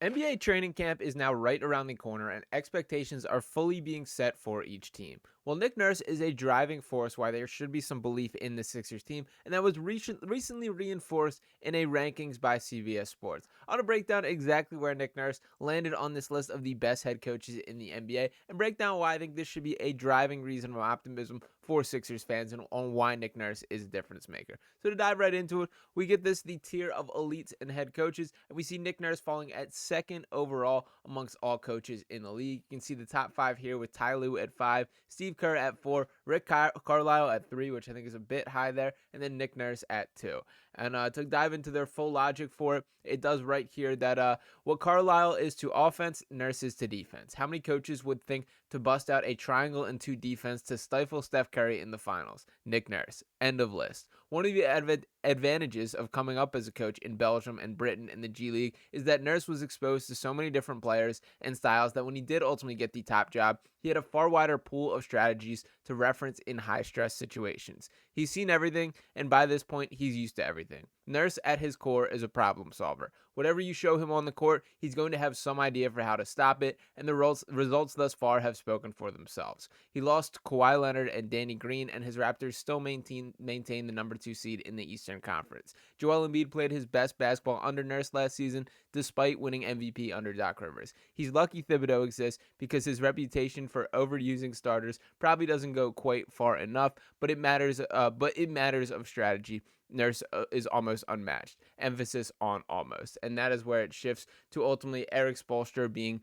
NBA training camp is now right around the corner, and expectations are fully being set for each team. Well, Nick Nurse is a driving force why there should be some belief in the Sixers team, and that was recently reinforced in a rankings by CBS Sports. I want to break down exactly where Nick Nurse landed on this list of the best head coaches in the NBA, and break down why I think this should be a driving reason of optimism for Sixers fans and on why Nick Nurse is a difference maker. So to dive right into it, we get the tier of elites and head coaches, and we see Nick Nurse falling at second overall amongst all coaches in the league. You can see the top five here with Ty Lue at 5, Steve Kerr at 4, Rick Carlisle at 3, which I think is a bit high there, and then Nick Nurse at 2. And to dive into their full logic for it, it does right here that what Carlisle is to offense, Nurse is to defense. How many coaches would think to bust out a triangle and 2 defense to stifle Steph Curry in the finals? Nick Nurse. End of list. One of the advantages of coming up as a coach in Belgium and Britain in the G League is that Nurse was exposed to so many different players and styles that when he did ultimately get the top job, he had a far wider pool of strategies to reference in high-stress situations. He's seen everything, and by this point, he's used to everything. Nurse, at his core, is a problem solver. Whatever you show him on the court, he's going to have some idea for how to stop it, and the results thus far have spoken for themselves. He lost Kawhi Leonard and Danny Green, and his Raptors still maintain the number 2 seed in the Eastern Conference. Joel Embiid played his best basketball under Nurse last season, despite winning MVP under Doc Rivers. He's lucky Thibodeau exists because his reputation for overusing starters probably doesn't go quite far enough, but it matters. But it matters of strategy. Nurse is almost unmatched. Emphasis on almost. And that is where it shifts to ultimately Eric Spoelstra being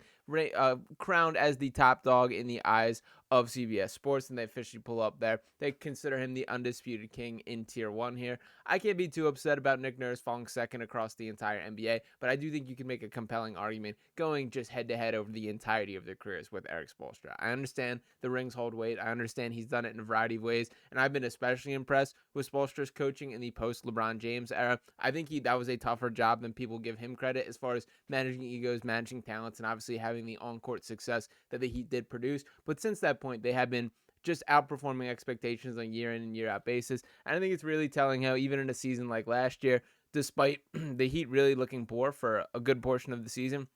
crowned as the top dog in the eyes of CBS Sports, and they officially pull up there. They consider him the undisputed king in Tier 1 here. I can't be too upset about Nick Nurse falling second across the entire NBA, but I do think you can make a compelling argument going just head-to-head over the entirety of their careers with Eric Spoelstra. I understand the rings hold weight. I understand he's done it in a variety of ways, and I've been especially impressed with Spoelstra's coaching in the post-LeBron James era. I think that was a tougher job than people give him credit as far as managing egos, managing talents, and obviously having the on-court success that the Heat did produce. But since that point, they have been just outperforming expectations on year in and year out basis. And I think it's really telling how even in a season like last year, despite the Heat really looking poor for a good portion of the season,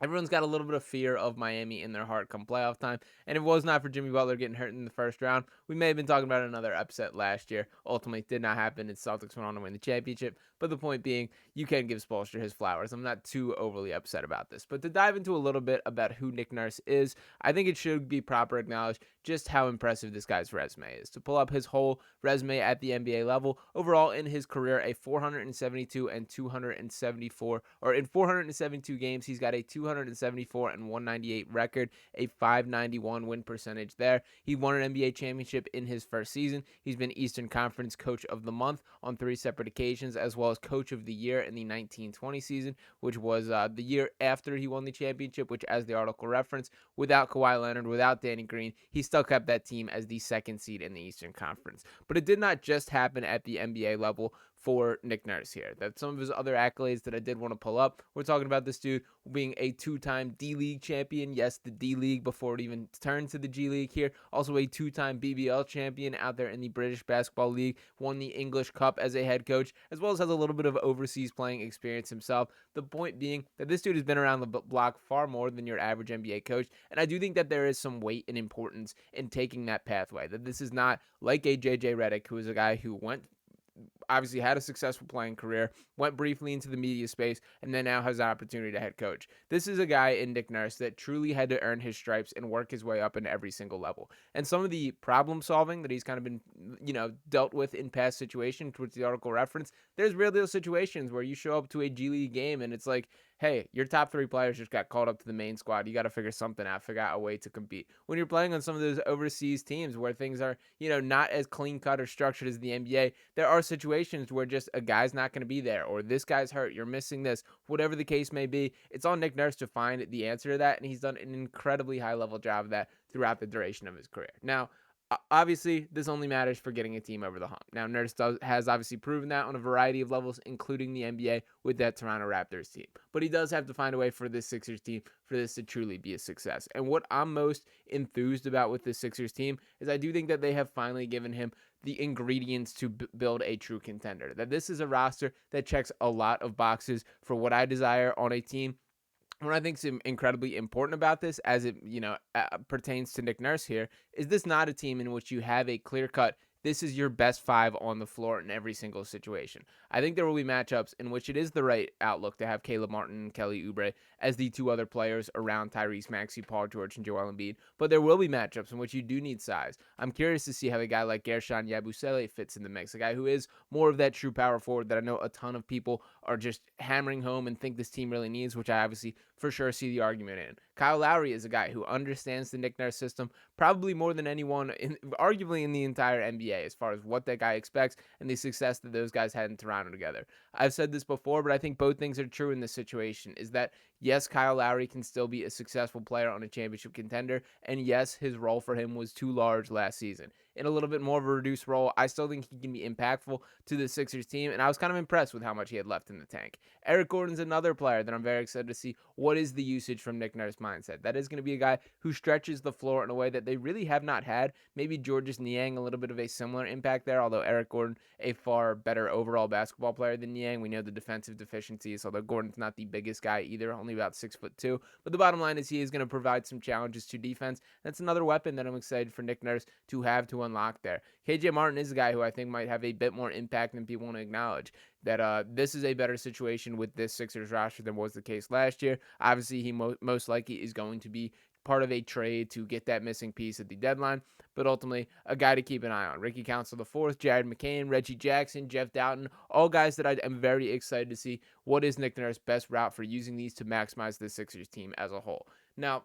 everyone's got a little bit of fear of Miami in their heart come playoff time. And if it was not for Jimmy Butler getting hurt in the first round, we may have been talking about another upset last year. Ultimately, it did not happen. And Celtics went on to win the championship. But the point being, you can give Spoelstra his flowers. I'm not too overly upset about this. But to dive into a little bit about who Nick Nurse is, I think it should be proper acknowledged just how impressive this guy's resume is. To pull up his whole resume at the NBA level, overall in his career, a 472 and 274, or in 472 games, he's got a 274 and 198 record, a 591 win percentage there. He won an NBA championship in his first season. He's been Eastern Conference Coach of the Month on 3 separate occasions, as well as Coach of the Year in the 1920 season, which was the year after he won the championship, which, as the article referenced, without Kawhi Leonard, without Danny Green, he still kept that team as the 2nd seed in the Eastern Conference. But it did not just happen at the NBA level for Nick Nurse here. That some of his other accolades that I did want to pull up, we're talking about this dude being a 2-time D-League champion. Yes, the D-League before it even turned to the G-League here. Also a 2-time BBL champion out there in the British Basketball League. Won the English Cup as a head coach, as well as has a little bit of overseas playing experience himself. The point being that this dude has been around the block far more than your average NBA coach, and I do think that there is some weight and importance in taking that pathway. That this is not like a JJ Redick, who is a guy who obviously had a successful playing career, went briefly into the media space, and then now has an opportunity to head coach. This is a guy in Nick Nurse that truly had to earn his stripes and work his way up in every single level. And some of the problem solving that he's kind of been, dealt with in past situations, which the article referenced, there's real situations where you show up to a G League game and it's like, hey, your top 3 players just got called up to the main squad. You got to figure something out, figure out a way to compete. When you're playing on some of those overseas teams where things are, not as clean cut or structured as the NBA, there are situations where just a guy's not going to be there, or this guy's hurt, you're missing this, whatever the case may be. It's on Nick Nurse to find the answer to that, and he's done an incredibly high level job of that throughout the duration of his career. Now, obviously, this only matters for getting a team over the hump. Now, Nurse has obviously proven that on a variety of levels, including the NBA with that Toronto Raptors team. But he does have to find a way for this Sixers team for this to truly be a success. And what I'm most enthused about with this Sixers team is I do think that they have finally given him the ingredients to build a true contender. That this is a roster that checks a lot of boxes for what I desire on a team. what I think is incredibly important about this, as it pertains to Nick Nurse here, is this not a team in which you have a clear cut. This is your best five on the floor in every single situation. I think there will be matchups in which it is the right outlook to have Caleb Martin and Kelly Oubre as the two other players around Tyrese Maxey, Paul George, and Joel Embiid. But there will be matchups in which you do need size. I'm curious to see how a guy like Gershon Yabusele fits in the mix, a guy who is more of that true power forward that I know a ton of people are just hammering home and think this team really needs, which I obviously for sure see the argument in. Kyle Lowry is a guy who understands the Nick Nurse system probably more than anyone, arguably in the entire NBA, as far as what that guy expects and the success that those guys had in Toronto together. I've said this before, but I think both things are true in this situation, is that yes, Kyle Lowry can still be a successful player on a championship contender, and yes, his role for him was too large last season. In a little bit more of a reduced role, I still think he can be impactful to the Sixers team, and I was kind of impressed with how much he had left in the tank. Eric Gordon's another player that I'm very excited to see what is the usage from Nick Nurse mindset. That is going to be a guy who stretches the floor in a way that they really have not had. Maybe Georges Niang, a little bit of a similar impact there, although Eric Gordon, a far better overall basketball player than Niang. We know the defensive deficiencies, although Gordon's not the biggest guy either, only about 6'2". But the bottom line is he is going to provide some challenges to defense. That's another weapon that I'm excited for Nick Nurse to have to unlock there. KJ Martin is a guy who I think might have a bit more impact than people want to acknowledge. That this is a better situation with this Sixers roster than was the case last year. Obviously, he most likely is going to be part of a trade to get that missing piece at the deadline, but ultimately a guy to keep an eye on. Ricky Council IV, Jared McCain, Reggie Jackson, Jeff Doughton, all guys that I am very excited to see what is Nick Nurse's best route for using these to maximize the Sixers team as a whole. Now,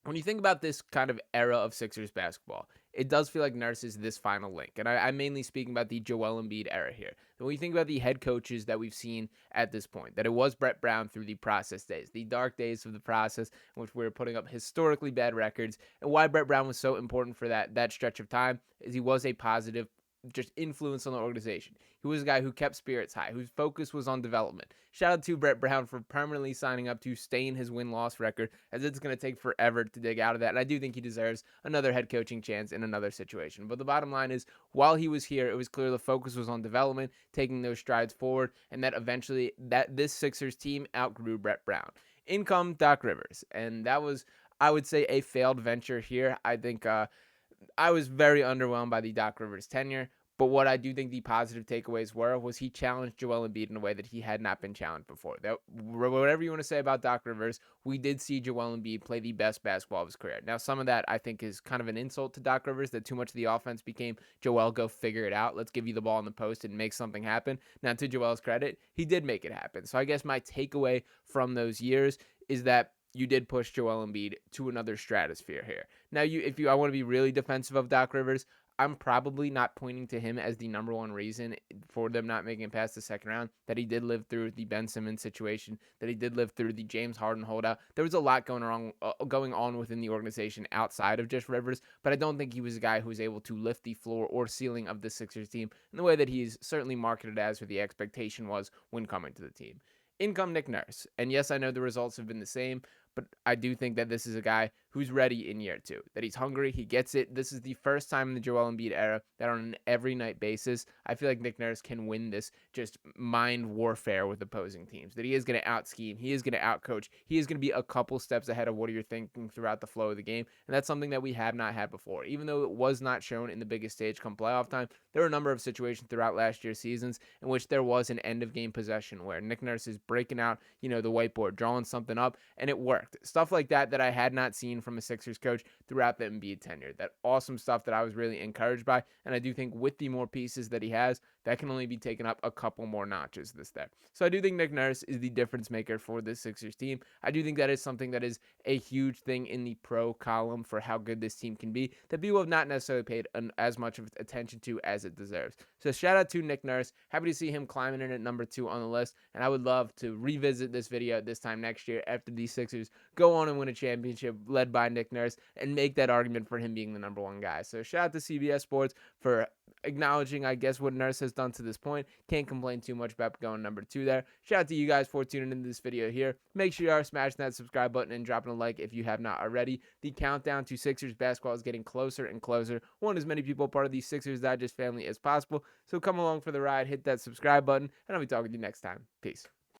when you think about this kind of era of Sixers basketball, it does feel like Nurse is this final link. And I'm mainly speaking about the Joel Embiid era here. And when you think about the head coaches that we've seen at this point, that it was Brett Brown through the process days, the dark days of the process in which we were putting up historically bad records, and why Brett Brown was so important for that stretch of time is he was a positive just influence on the organization. He was a guy who kept spirits high, whose focus was on development. Shout out to Brett Brown for permanently signing up to stain his win-loss record, as it's going to take forever to dig out of that. And I do think he deserves another head coaching chance in another situation. But the bottom line is, while he was here, it was clear the focus was on development, taking those strides forward, and that eventually this Sixers team outgrew Brett Brown. In come Doc Rivers, and that was, I would say, a failed venture here. I think I was very underwhelmed by the Doc Rivers tenure. But what I do think the positive takeaways was he challenged Joel Embiid in a way that he had not been challenged before. That, whatever you want to say about Doc Rivers, we did see Joel Embiid play the best basketball of his career. Now, some of that I think is kind of an insult to Doc Rivers, that too much of the offense became Joel, go figure it out. Let's give you the ball in the post and make something happen. Now, to Joel's credit, he did make it happen. So I guess my takeaway from those years is that you did push Joel Embiid to another stratosphere here. Now, I want to be really defensive of Doc Rivers, I'm probably not pointing to him as the number one reason for them not making it past the second round, that he did live through the Ben Simmons situation, that he did live through the James Harden holdout. There was a lot going on within the organization outside of just Rivers, but I don't think he was a guy who was able to lift the floor or ceiling of the Sixers team in the way that he's certainly marketed as, or the expectation was when coming to the team. In come Nick Nurse. And yes, I know the results have been the same, but I do think that this is a guy who's ready in year two, that he's hungry, he gets it. This is the first time in the Joel Embiid era that on an every night basis, I feel like Nick Nurse can win this just mind warfare with opposing teams, that he is going to out scheme, he is going to out coach, he is going to be a couple steps ahead of what you're thinking throughout the flow of the game. And that's something that we have not had before. Even though it was not shown in the biggest stage come playoff time, there were a number of situations throughout last year's seasons in which there was an end of game possession where Nick Nurse is breaking out, the whiteboard, drawing something up, and it worked. Stuff like that I had not seen from a Sixers coach throughout the Embiid tenure. That awesome stuff that I was really encouraged by, and I do think with the more pieces that he has, that can only be taken up a couple more notches there. So I do think Nick Nurse is the difference maker for this Sixers team. I do think that is something that is a huge thing in the pro column for how good this team can be, that people have not necessarily paid as much of attention to as it deserves. So shout out to Nick Nurse. Happy to see him climbing in at number 2 on the list, and I would love to revisit this video this time next year after the Sixers go on and win a championship led by Nick Nurse and make that argument for him being the number 1 guy. So shout out to CBS Sports for acknowledging, I guess, what Nurse has done to this point. Can't complain too much about going number 2 there. Shout out to you guys for tuning into this video here. Make sure you are smashing that subscribe button and dropping a like if you have not already. The countdown to Sixers basketball is getting closer and closer. Want as many people part of the Sixers Digest family as possible. So come along for the ride, hit that subscribe button, and I'll be talking to you next time. Peace.